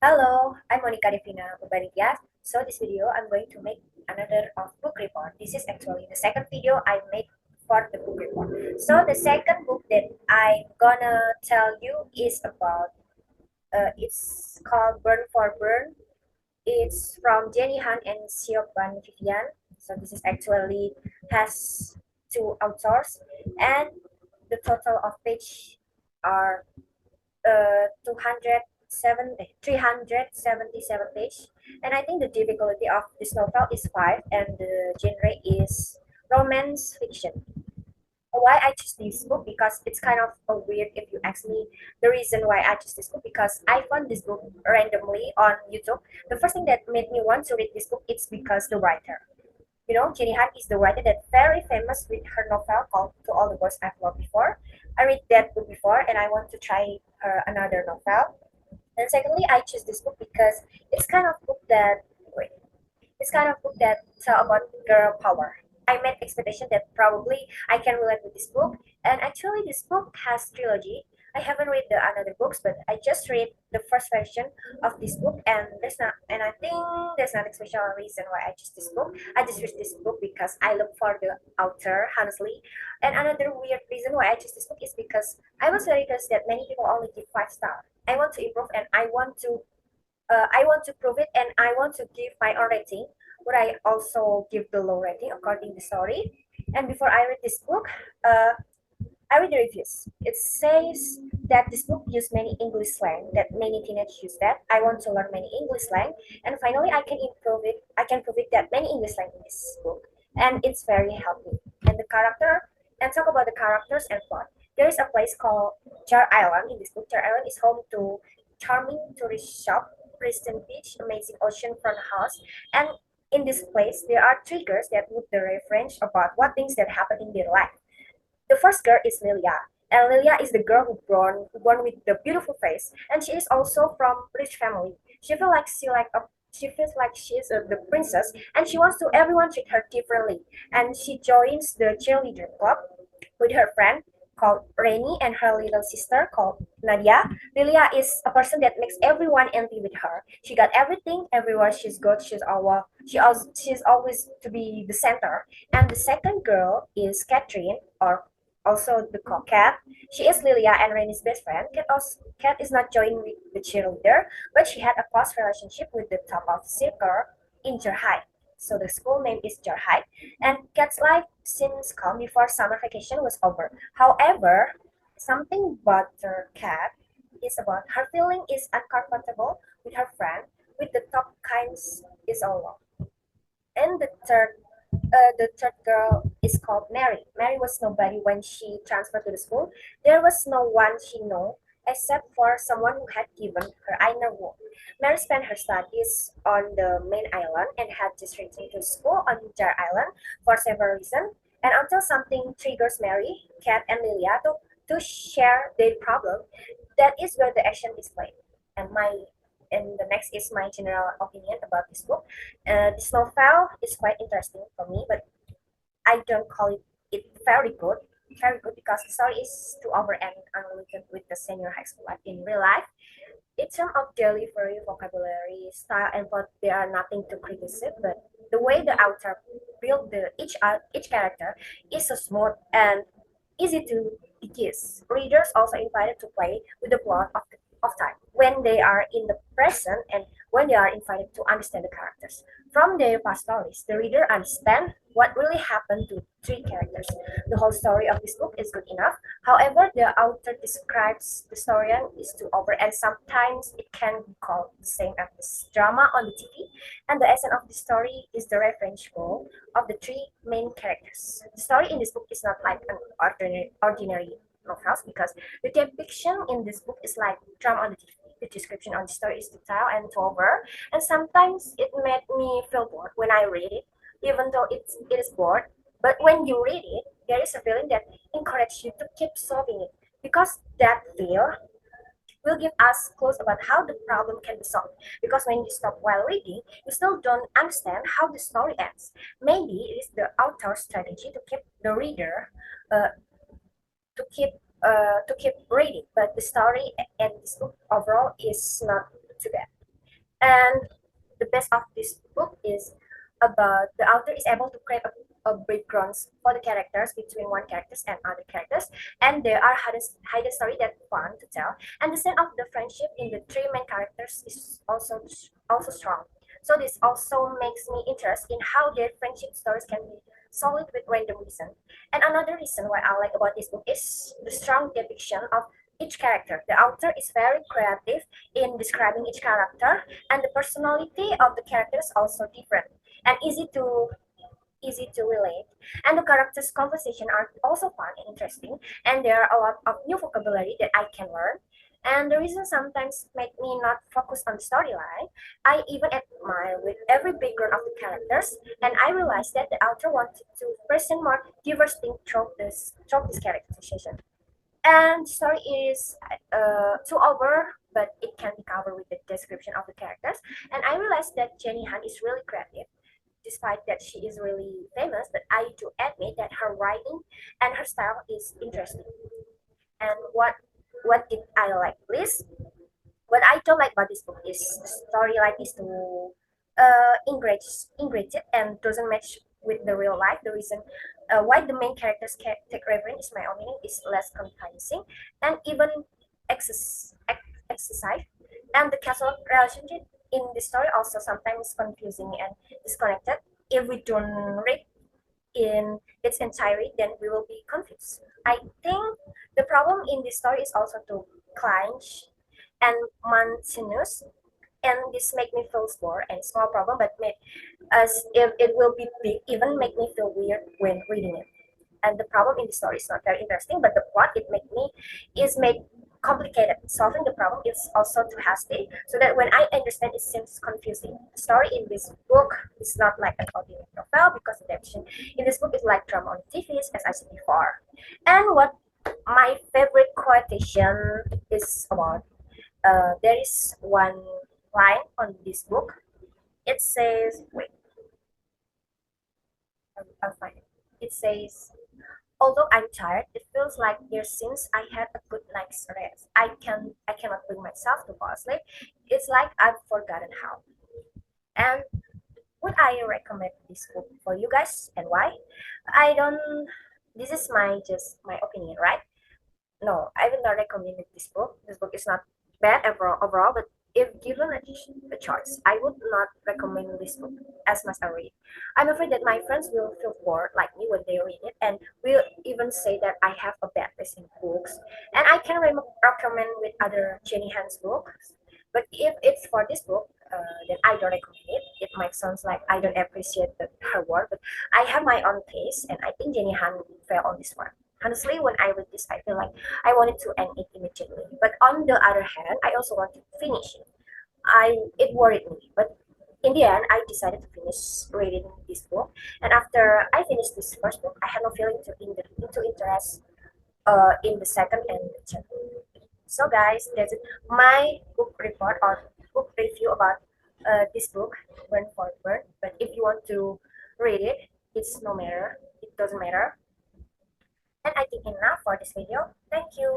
Hello, I'm Monica Devina, Purbaningtyas. So this video, I'm going to make another of book report. This is actually the second video I made for the book report. So the second book that I'm gonna tell you is about, it's called Burn for Burn. It's from Jenny Han and Siobhan Vivian. So this is actually has two authors, and the total of page are 377 page, and I think the difficulty of this novel is 5, and the genre is romance fiction. Why I choose this book? Because it's kind of weird if you ask me the reason why I choose this book, because I found this book randomly on YouTube. The first thing that made me want to read this book is because the writer. Jenny Han is the writer that very famous with her novel called To All the Boys I've Loved Before. I read that book before, and I want to try her another novel. And secondly, I choose this book because it's kind of book that wait, it's kind of book that tell about girl power. I made expectation that probably I can relate with this book, and actually this book has trilogy. I haven't read the another books, but I just read the first version of this book, and I think there's not a special reason why I choose this book. I just read this book because I look for the author, honestly. And another weird reason why I choose this book is because I was very curious that many people only give 5 stars. I want to improve, and I want to prove it, and I want to give my own rating, but I also give the low rating according to the story. And before I read this book, I read the reviews. It says that this book used many English slang, that many teenagers use that. I want to learn many English slang, and finally I can improve it. I can prove it that many English slang in this book, and it's very helpful. And the character, and talk about the characters and plot. There is a place called Jar Island in this book. Jar Island is home to charming tourist shop, pristine beach, amazing oceanfront house, and in this place there are triggers that would the reference about what things that happen in their life. The first girl is Lilia, and Lilia is the girl who born with the beautiful face, and she is also from rich family. She feels like she is the princess, and she wants to everyone treat her differently. And she joins the cheerleader club with her friend called Rainy and her little sister called Nadia. Lilia is a person that makes everyone envy with her. She got everything everywhere she's good. She's always to be the center. And the second girl is Catherine, or also the Cat. She is Lilia and Rainy's best friend. Cat is not joining with the cheerleader, but she had a close relationship with the top of circle in Jarhai. So the school name is Jarhai, and Cat's life seems calm before summer vacation was over. However, something bothered Cat is about her feeling is uncomfortable with her friend, with the top kinds is all wrong. And the third girl is called Mary. Mary was nobody when she transferred to the school. There was no one she knew except for someone who had given her inner world. Mary spent her studies on the main island and had just returned to school on Jar Island for several reasons. And until something triggers Mary, Kat, and Lilia to share their problem, that is where the action is played. And my and the next is my general opinion about this book. This novel is quite interesting for me, but I don't call it very good. Very good because the story is too over and unrelated with the senior high school life in real life. In terms of delivery, vocabulary, style, and plot, there are nothing to criticize. But the way the author built each character is so smooth and easy to digest. Readers also invited to play with the plot of time when they are in the present and when they are invited to understand the characters. From their past stories, the reader understands what really happened to three characters. The whole story of this book is good enough. However, the author describes the story is too over, and sometimes it can be called the same as this drama on the TV. And the essence of the story is the reference goal of the three main characters. The story in this book is not like an ordinary novels, because the depiction in this book is like drama on the TV. The description on the story is detailed and over, and sometimes it made me feel bored when I read it, even though it is bored. But when you read it, there is a feeling that encourages you to keep solving it, because that feel will give us clues about how the problem can be solved. Because when you stop while reading, you still don't understand how the story ends. Maybe it is the author's strategy to keep the reader uh, to keep reading, but the story and this book overall is not too bad. And the best of this book is about the author is able to create a backgrounds for the characters between one characters and other characters, and there are hidden story that fun to tell, and the sense of the friendship in the three main characters is also strong. So this also makes me interested in how their friendship stories can be solid with random reason. And another reason why I like about this book is the strong depiction of each character. The author is very creative in describing each character, and the personality of the characters also different and easy to relate. And the characters' conversation are also fun and interesting, and there are a lot of new vocabulary that I can learn. And the reason sometimes make me not focus on the storyline, I even admire with every background of the characters, and I realized that the author wanted to present more diverse things through this characterization. And story is too over, but it can be covered with the description of the characters. And I realized that Jenny Han is really creative, despite that she is really famous. But I do admit that her writing and her style is interesting. And what did I like least? What I don't like about this book is the storyline is too ingratitude and doesn't match with the real life. The reason why the main characters can take reference, is my opinion, is less convincing and even excessive. And the casual relationship in the story also sometimes confusing and disconnected. If we don't read in its entirety, then we will be confused. I think the problem in this story is also too clinch and monotonous, and this make me feel small and small problem, but make as if it will be big, even make me feel weird when reading it. And the problem in the story is not very interesting, but the plot it make me is made complicated. Solving the problem is also too hasty, so that when I understand it seems confusing. The story in this book is not like an ordinary novel because the action in this book is like drama on TV, as I said before. And what my favorite quotation is about, there is one line on this book. It says, wait, I'll find it. It says, although I'm tired, it feels like years since I had a good night's rest. I cannot bring myself to fall asleep. It's like I've forgotten how. And would I recommend this book for you guys and why? I don't. This is my just my opinion, right? No, I will not recommend this book. This book is not bad overall, but if given a choice, I would not recommend this book as much as I read. I'm afraid that my friends will feel bored like me when they read it, and will even say that I have a bad taste in books. And I can recommend with other Jenny Han's books, but if it's for this book, then I don't recommend it. It might sound like I don't appreciate her work, but I have my own taste, and I think Jenny Han fell on this one. Honestly, when I read this, I feel like I wanted to end it immediately. But on the other hand, I also wanted to finish it. It worried me, but in the end, I decided to finish reading this book. And after I finished this first book, I had no feeling into interest in the second and the third. So, guys, that's it. My book report or book review about this book, Burn for Burn. But if you want to read it, it's no matter. It doesn't matter. And I think enough for this video. Thank you.